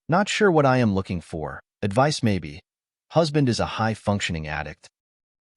Not sure what I am looking for. Advice maybe. Husband is a high-functioning addict.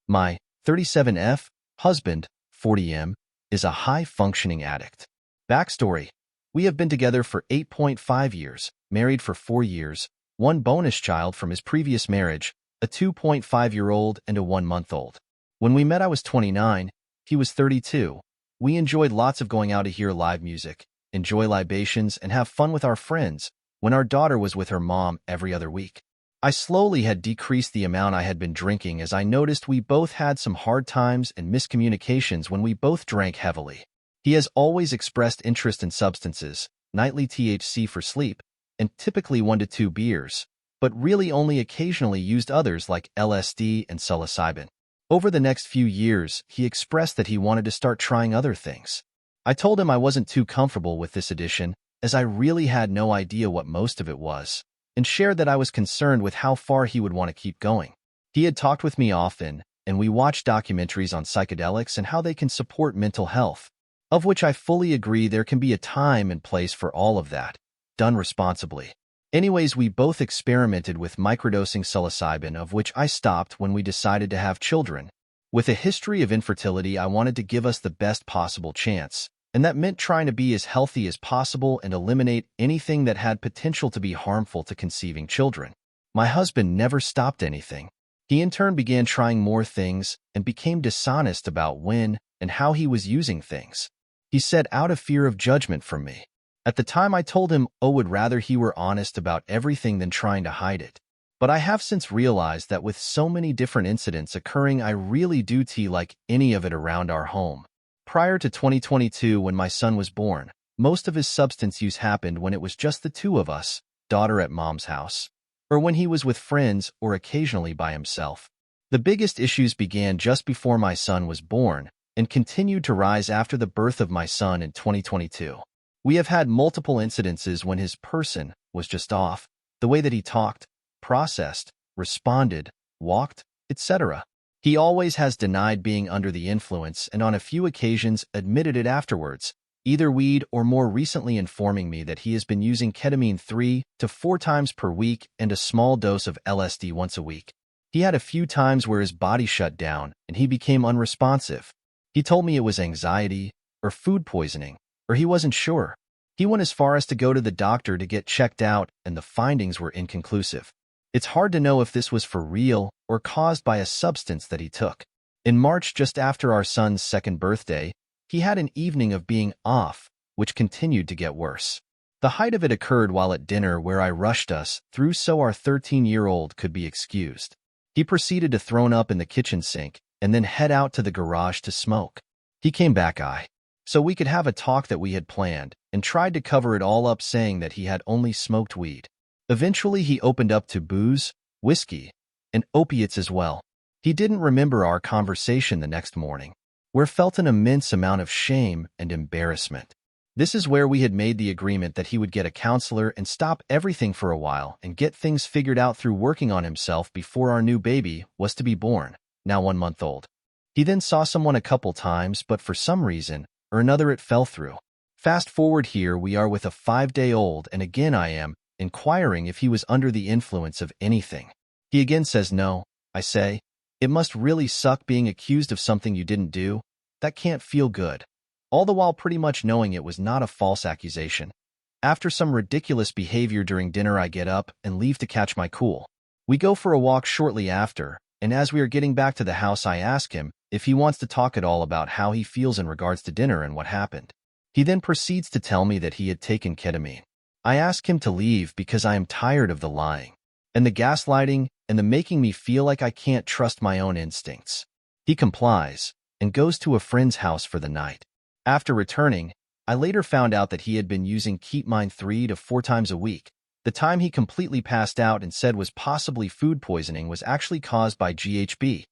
My 37F husband, 40M, is a high-functioning addict. Backstory. We have been together for 8.5 years, married for 4 years, one bonus child from his previous marriage, a 2.5-year-old and a 1-month-old. When we met, I was 29, he was 32. We enjoyed lots of going out to hear live music, enjoy libations, and have fun with our friends when our daughter was with her mom every other week. I slowly had decreased the amount I had been drinking as I noticed we both had some hard times and miscommunications when we both drank heavily. He has always expressed interest in substances, nightly THC for sleep, and typically 1 to 2 beers, but really only occasionally used others like LSD and psilocybin. Over the next few years, he expressed that he wanted to start trying other things. I told him I wasn't too comfortable with this addition, as I really had no idea what most of it was, and shared that I was concerned with how far he would want to keep going. He had talked with me often, and we watched documentaries on psychedelics and how they can support mental health, of which I fully agree there can be a time and place for all of that, done responsibly. Anyways, we both experimented with microdosing psilocybin, of which I stopped when we decided to have children. With a history of infertility, I wanted to give us the best possible chance, and that meant trying to be as healthy as possible and eliminate anything that had potential to be harmful to conceiving children. My husband never stopped anything. He in turn began trying more things and became dishonest about when and how he was using things. He said out of fear of judgment from me. At the time I told him would rather he were honest about everything than trying to hide it. But I have since realized that with so many different incidents occurring, I really do like any of it around our home. Prior to 2022, when my son was born, most of his substance use happened when it was just the two of us, daughter at mom's house, or when he was with friends or occasionally by himself. The biggest issues began just before my son was born and continued to rise after the birth of my son in 2022. We have had multiple incidences when his person was just off, the way that he talked, processed, responded, walked, etc. He always has denied being under the influence and on a few occasions admitted it afterwards, either weed or more recently informing me that he has been using ketamine 3 to 4 times per week and a small dose of LSD once a week. He had a few times where his body shut down and he became unresponsive. He told me it was anxiety or food poisoning, or he wasn't sure. He went as far as to go to the doctor to get checked out, and the findings were inconclusive. It's hard to know if this was for real or caused by a substance that he took. In March, just after our son's 2nd birthday, he had an evening of being off, which continued to get worse. The height of it occurred while at dinner, where I rushed us through so our 13-year-old could be excused. He proceeded to throw up in the kitchen sink and then head out to the garage to smoke. He came back so we could have a talk that we had planned, and tried to cover it all up, saying that he had only smoked weed. Eventually, he opened up to booze, whiskey, and opiates as well. He didn't remember our conversation the next morning, where felt an immense amount of shame and embarrassment. This is where we had made the agreement that he would get a counselor and stop everything for a while and get things figured out through working on himself before our new baby was to be born, now 1 month old. He then saw someone a couple times, but for some reason or another it fell through. Fast forward, here we are with a 5-day-old, and again I am inquiring if he was under the influence of anything. He again says no. I say, it must really suck being accused of something you didn't do. That can't feel good. All the while pretty much knowing it was not a false accusation. After some ridiculous behavior during dinner, I get up and leave to catch my cool. We go for a walk shortly after, and as we are getting back to the house, I ask him if he wants to talk at all about how he feels in regards to dinner and what happened. He then proceeds to tell me that he had taken ketamine. I ask him to leave because I am tired of the lying and the gaslighting and the making me feel like I can't trust my own instincts. He complies and goes to a friend's house for the night. After returning, I later found out that he had been using ketamine 3 to 4 times a week. The time he completely passed out and said was possibly food poisoning was actually caused by GHB.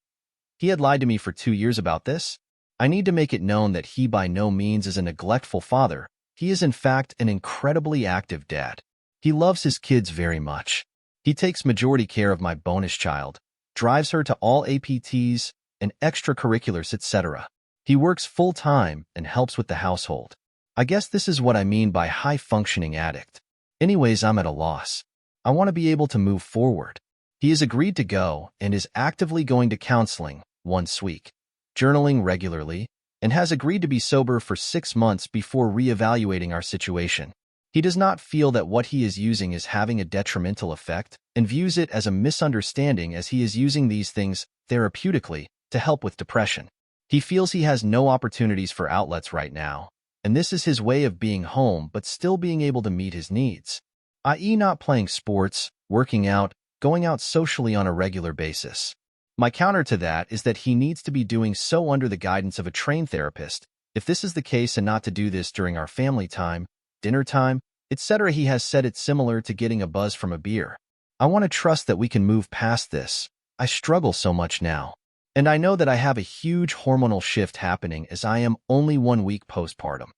He had lied to me for 2 years about this. I need to make it known that he by no means is a neglectful father. He is in fact an incredibly active dad. He loves his kids very much. He takes majority care of my bonus child, drives her to all APTs and extracurriculars, etc. He works full-time and helps with the household. I guess this is what I mean by high-functioning addict. Anyways, I'm at a loss. I want to be able to move forward. He has agreed to go and is actively going to counseling once a week, journaling regularly, and has agreed to be sober for 6 months before reevaluating our situation. He does not feel that what he is using is having a detrimental effect and views it as a misunderstanding as he is using these things therapeutically to help with depression. He feels he has no opportunities for outlets right now, and this is his way of being home but still being able to meet his needs, i.e. not playing sports, working out, going out socially on a regular basis. My counter to that is that he needs to be doing so under the guidance of a trained therapist. If this is the case and not to do this during our family time, dinner time, etc., he has said it's similar to getting a buzz from a beer. I want to trust that we can move past this. I struggle so much now. And I know that I have a huge hormonal shift happening as I am only 1 week postpartum.